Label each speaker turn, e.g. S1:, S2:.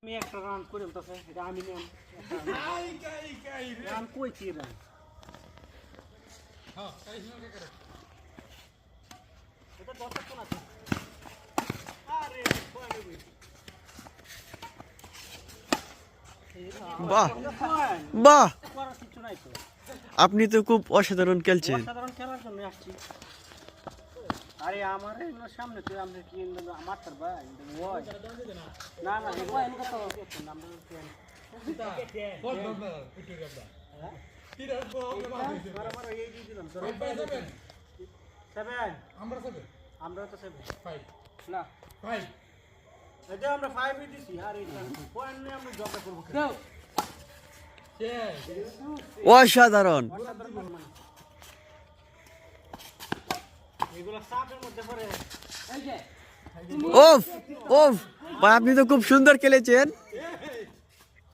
S1: আমি একটা রান করে উঠতেছে এটা আমি নেন রান কই কি রান হ্যাঁ তাই শুনে কে করে এটা দরকার কোন আছে আরে কই নেবি
S2: বাহ বাহ
S1: করার কিছু নাই তো
S2: আপনি তো খুব অসাধারণ খেলছেন।
S1: অসাধারণ খেলার জন্য আসছি। আরে আমার এগুলো সামনে তুই আমরা কি আমার তার ভাই ওই না না এই ভাই এনকা তো নাম্বার কেন বল বল বল পিটু গাবদা হ্যাঁ তির বল মারা এই দি দিলাম 7 আমরা তো 7 5 না 5 এটা আমরা 5 এই দিছি আর এটা পয়েন্ট নিয়ে আমরা জব করব দাও
S2: অসাধারণ
S1: এগুলা সাপের মধ্যে পড়ে এই যে
S2: ওফ ওফ ভাই আপনি তো খুব সুন্দর খেলেছেন।